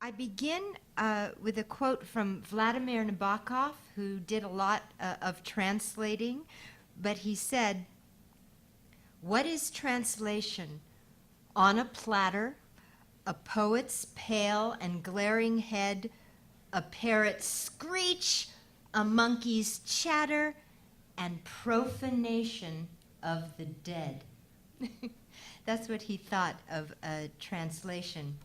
I begin with a quote from Vladimir Nabokov, who did a lot of translating, but he said, "What is translation? On a platter, a poet's pale and glaring head, a parrot's screech, a monkey's chatter, and profanation of the dead." That's what he thought of a translation.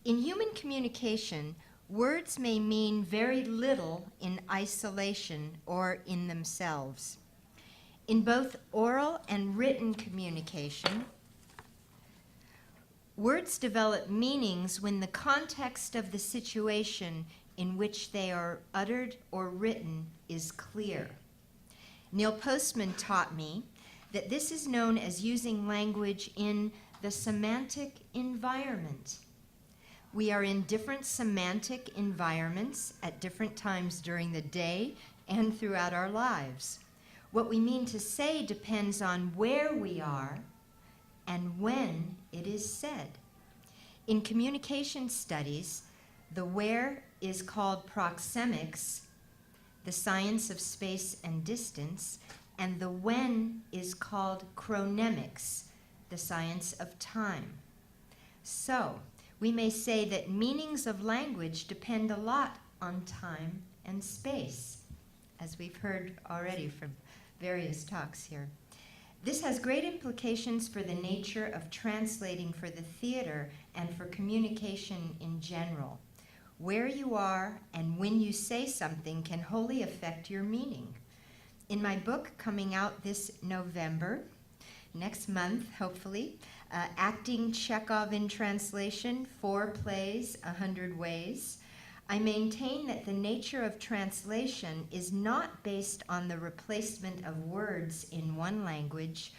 In human communication, words may mean very little in isolation or in themselves. In both oral and written communication, words develop meanings when the context of the situation in which they are uttered or written is clear. Neil Postman taught me that this is known as using language in the semantic environment. We are in different semantic environments at different times during the day and throughout our lives. What we mean to say depends on where we are and when it is said. In communication studies, the where is called proxemics, the science of space and distance, and the when is called chronemics, the science of time. So, we may say that meanings of language depend a lot on time and space, as we've heard already from various talks here. This has great implications for the nature of translating for the theater and for communication in general. Where you are and when you say something can wholly affect your meaning. In my book coming out this November, next month, hopefully, Acting Chekhov in Translation, 4 Plays, 100 Ways, I maintain that the nature of translation is not based on the replacement of words in one language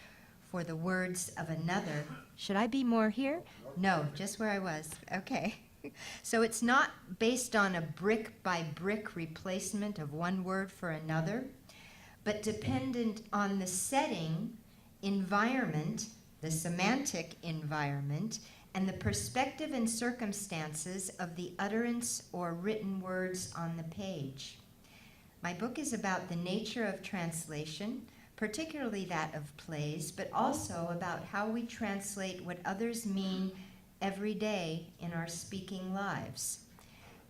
for the words of another. Should I be more here? No, just where I was. Okay. So it's not based on a brick-by-brick replacement of one word for another, but dependent on the setting, environment, the semantic environment, and the perspective and circumstances of the utterance or written words on the page. My book is about the nature of translation, particularly that of plays, but also about how we translate what others mean every day in our speaking lives.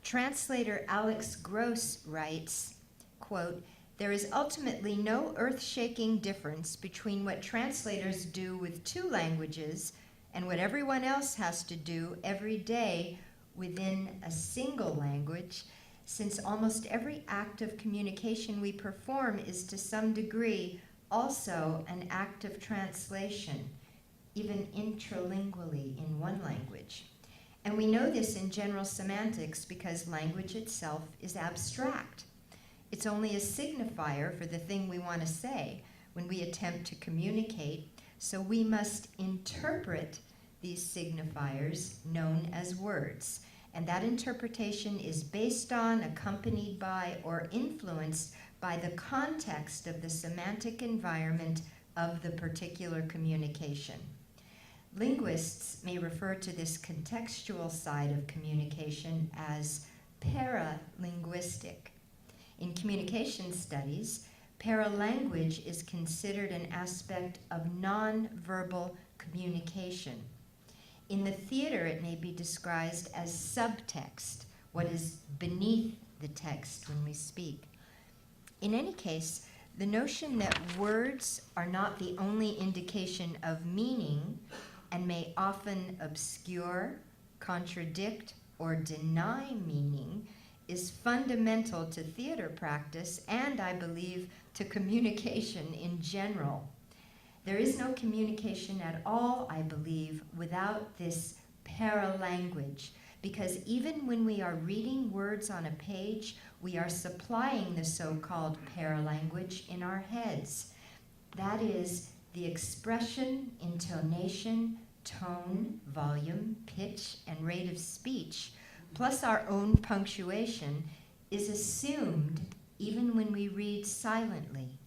Translator Alex Gross writes, quote, "There is ultimately no earth-shaking difference between what translators do with 2 languages and what everyone else has to do every day within a single language, since almost every act of communication we perform is to some degree also an act of translation, even intralingually in one language. And we know this in general semantics because language itself is abstract. It's only a signifier for the thing we want to say when we attempt to communicate, so we must interpret these signifiers known as words. And that interpretation is based on, accompanied by, or influenced by the context of the semantic environment of the particular communication." Linguists may refer to this contextual side of communication as paralinguistic. In communication studies, paralanguage is considered an aspect of nonverbal communication. In the theater, it may be described as subtext, what is beneath the text when we speak. In any case, the notion that words are not the only indication of meaning and may often obscure, contradict, or deny meaning is fundamental to theater practice and, I believe, to communication in general. There is no communication at all, I believe, without this paralanguage, because even when we are reading words on a page, we are supplying the so-called paralanguage in our heads. That is, the expression, intonation, tone, volume, pitch, and rate of speech, plus our own punctuation, is assumed even when we read silently.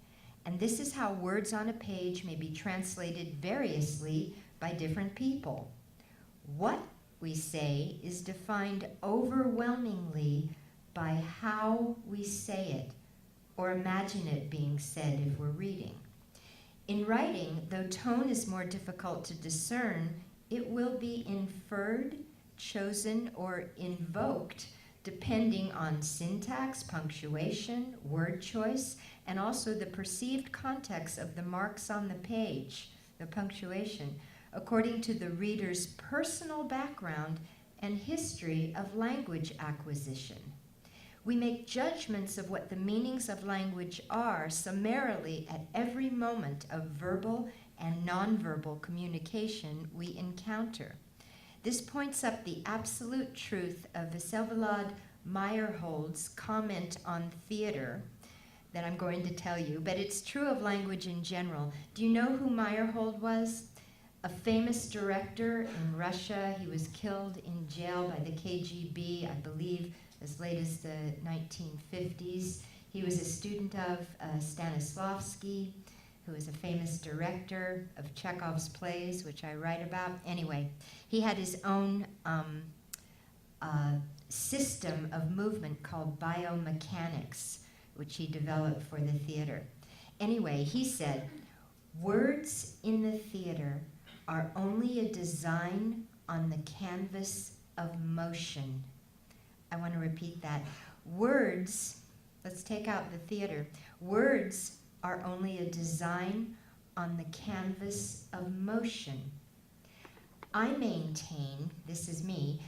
And this is how words on a page may be translated variously by different people. What we say is defined overwhelmingly by how we say it or imagine it being said if we're reading. In writing, though tone is more difficult to discern, it will be inferred, chosen, or invoked depending on syntax, punctuation, word choice, and also the perceived context of the marks on the page, the punctuation, according to the reader's personal background and history of language acquisition. We make judgments of what the meanings of language are summarily at every moment of verbal and nonverbal communication we encounter. This points up the absolute truth of Vsevolod Meyerhold's comment on theater that I'm going to tell you, but it's true of language in general. Do you know who Meyerhold was? A famous director in Russia. He was killed in jail by the KGB, I believe, as late as the 1950s. He was a student of Stanislavski, who was a famous director of Chekhov's plays, which I write about. Anyway, he had his own system of movement called biomechanics, which he developed for the theater. Anyway, he said, words in the theater are only a design on the canvas of motion. I want to repeat that. Words, let's take out the theater. Words are only a design on the canvas of motion. I maintain, this is me,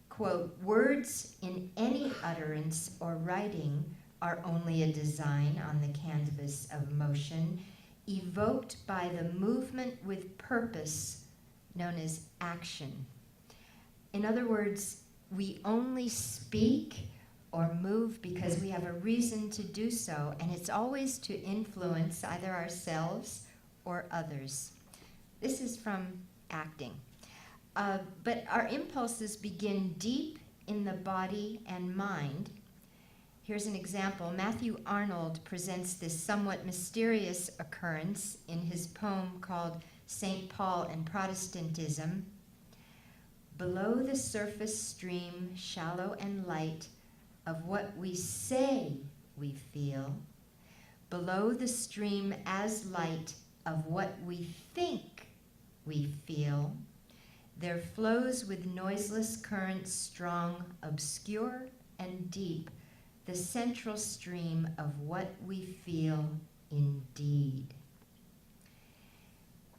quote, words in any utterance or writing are only a design on the canvas of motion, evoked by the movement with purpose known as action. In other words, we only speak or move because we have a reason to do so, and it's always to influence either ourselves or others. This is from acting. But our impulses begin deep in the body and mind. Here's an example. Matthew Arnold presents this somewhat mysterious occurrence in his poem called St. Paul and Protestantism. Below the surface stream, shallow and light, of what we say we feel, below the stream as light of what we think we feel, there flows with noiseless currents strong, obscure, and deep, the central stream of what we feel indeed.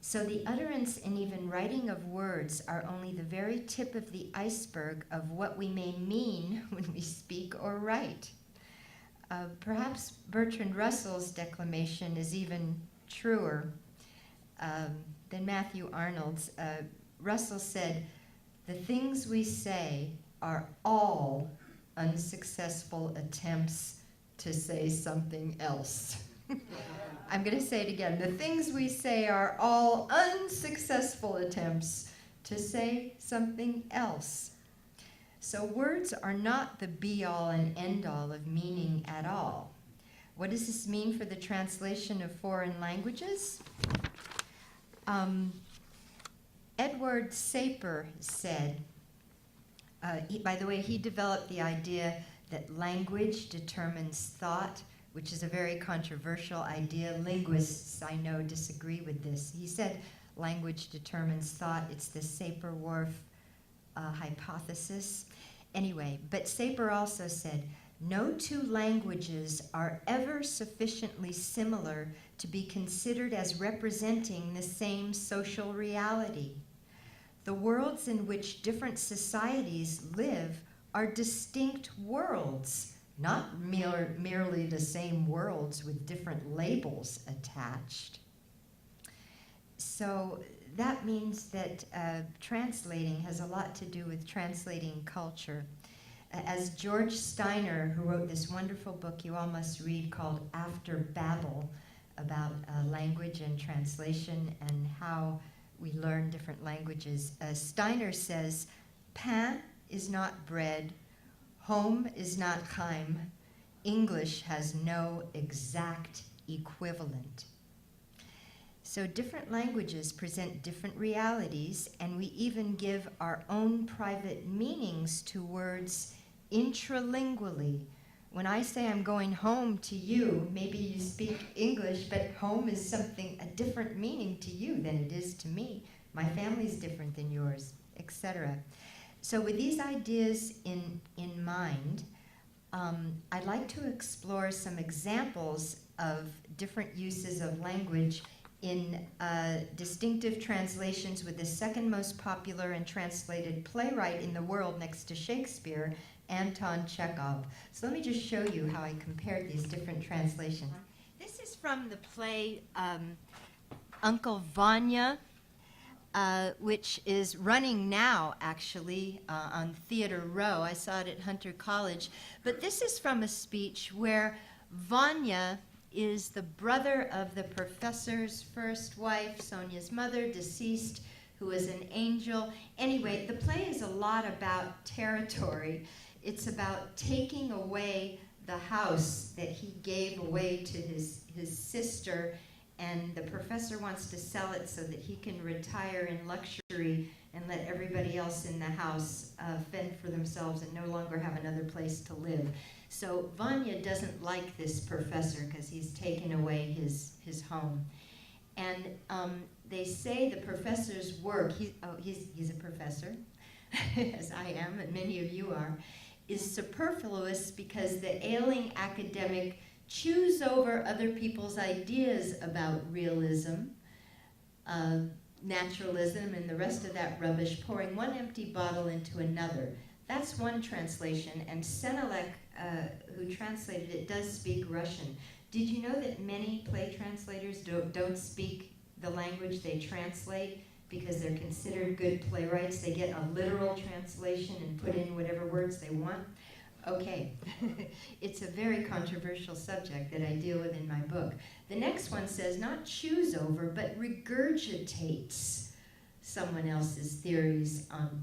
So the utterance and even writing of words are only the very tip of the iceberg of what we may mean when we speak or write. Perhaps Bertrand Russell's declamation is even truer than Matthew Arnold's. Russell said, "The things we say are all unsuccessful attempts to say something else." I'm going to say it again. The things we say are all unsuccessful attempts to say something else. So words are not the be-all and end-all of meaning at all. What does this mean for the translation of foreign languages? Edward Sapir said, by the way, he developed the idea that language determines thought, which is a very controversial idea. Linguists, I know, disagree with this. He said language determines thought. It's the Sapir-Whorf hypothesis. Anyway, but Sapir also said, no two languages are ever sufficiently similar to be considered as representing the same social reality. The worlds in which different societies live are distinct worlds, not merely the same worlds with different labels attached. So that means that translating has a lot to do with translating culture. As George Steiner, who wrote this wonderful book you all must read called After Babel, about language and translation and how we learn different languages. Steiner says, pain is not bread, home is not Heim, English has no exact equivalent. So different languages present different realities, and we even give our own private meanings to words intralingually. When I say I'm going home to you, maybe you speak English, but home is something, a different meaning to you than it is to me. My family's different than yours, etc. So with these ideas in mind, I'd like to explore some examples of different uses of language in distinctive translations with the second most popular and translated playwright in the world next to Shakespeare, Anton Chekhov. So let me just show you how I compared these different translations. This is from the play Uncle Vanya, which is running now, actually, on Theater Row. I saw it at Hunter College. But this is from a speech where Vanya is the brother of the professor's first wife, Sonia's mother, deceased, who was an angel. Anyway, the play is a lot about territory. It's about taking away the house that he gave away to his sister, and the professor wants to sell it so that he can retire in luxury and let everybody else in the house fend for themselves and no longer have another place to live. So Vanya doesn't like this professor because he's taken away his home. And they say the professor's work, he's a professor, as I am and many of you are, is superfluous because the ailing academic chews over other people's ideas about realism, naturalism, and the rest of that rubbish, pouring one empty bottle into another. That's one translation, and Senelek, who translated it, does speak Russian. Did you know that many play translators don't speak the language they translate because they're considered good playwrights? They get a literal translation and put in whatever words they want. Okay, it's a very controversial subject that I deal with in my book. The next one says, not chews over, but regurgitates someone else's theories on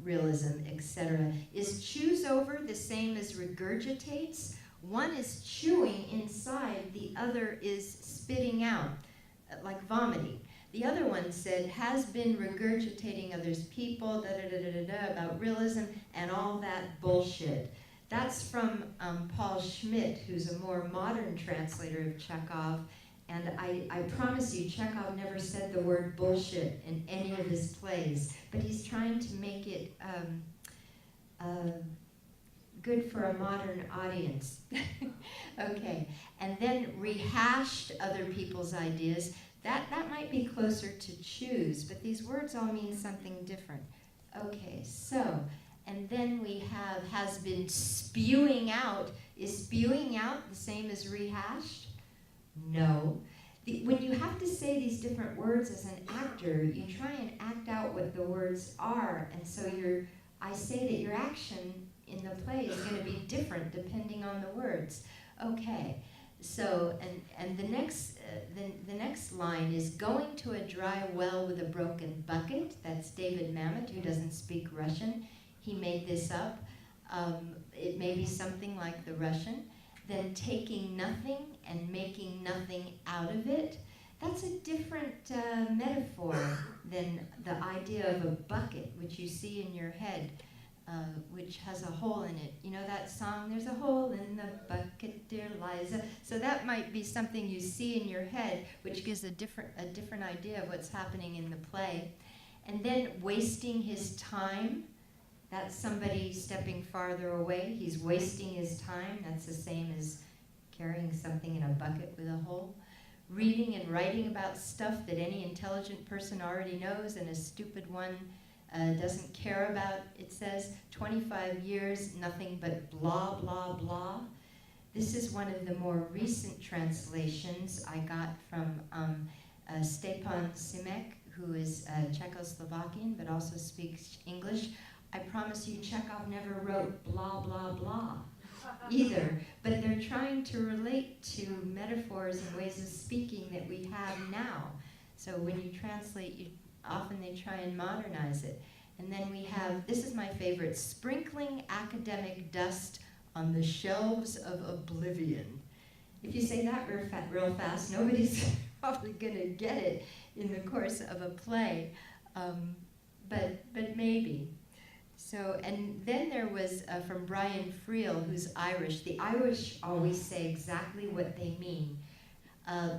realism, etc. Is chews over the same as regurgitates? One is chewing inside, the other is spitting out, like vomiting. The other one said, has been regurgitating others' people, about realism, and all that bullshit. That's from Paul Schmidt, who's a more modern translator of Chekhov. And I promise you, Chekhov never said the word bullshit in any of his plays, but he's trying to make it good for a modern audience. Okay, and then rehashed other people's ideas. That might be closer to choose, but these words all mean something different. Okay, so, and then we have has been spewing out. Is spewing out the same as rehashed? No. When you have to say these different words as an actor, you try and act out what the words are, and so I say that your action in the play is going to be different depending on the words. Okay. So, and the next line is going to a dry well with a broken bucket. That's David Mamet, who doesn't speak Russian. He made this up. It may be something like the Russian. Then taking nothing and making nothing out of it. That's a different metaphor than the idea of a bucket, which you see in your head. Which has a hole in it. You know that song, there's a hole in the bucket, dear Liza? So that might be something you see in your head, which gives a different idea of what's happening in the play. And then wasting his time, that's somebody stepping farther away. He's wasting his time. That's the same as carrying something in a bucket with a hole. Reading and writing about stuff that any intelligent person already knows and a stupid one doesn't care about. It says 25 years, nothing but blah, blah, blah. This is one of the more recent translations I got from Stepan Simek, who is Czechoslovakian but also speaks English. I promise you Chekhov never wrote blah, blah, blah either, but they're trying to relate to metaphors and ways of speaking that we have now. So when you translate, often they try and modernize it. And then we have, this is my favorite, sprinkling academic dust on the shelves of oblivion. If you say that real fast, nobody's probably going to get it in the course of a play, but maybe. So, and then there was from Brian Friel, who's Irish. The Irish always say exactly what they mean.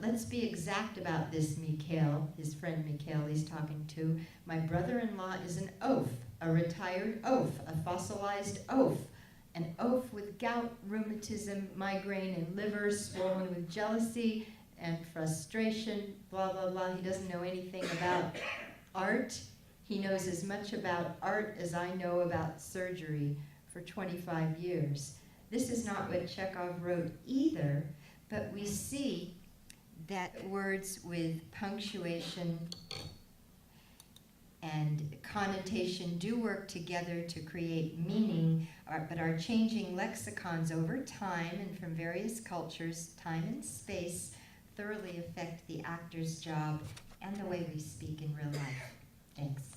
Let's be exact about this, Mikhail, his friend Mikhail he's talking to. My brother-in-law is an oaf, a retired oaf, a fossilized oaf, an oaf with gout, rheumatism, migraine, and liver, swollen with jealousy and frustration, blah, blah, blah. He doesn't know anything about art. He knows as much about art as I know about surgery for 25 years. This is not what Chekhov wrote either, but we see that words with punctuation and connotation do work together to create meaning, but our changing lexicons over time and from various cultures, time and space, thoroughly affect the actor's job and the way we speak in real life. Thanks.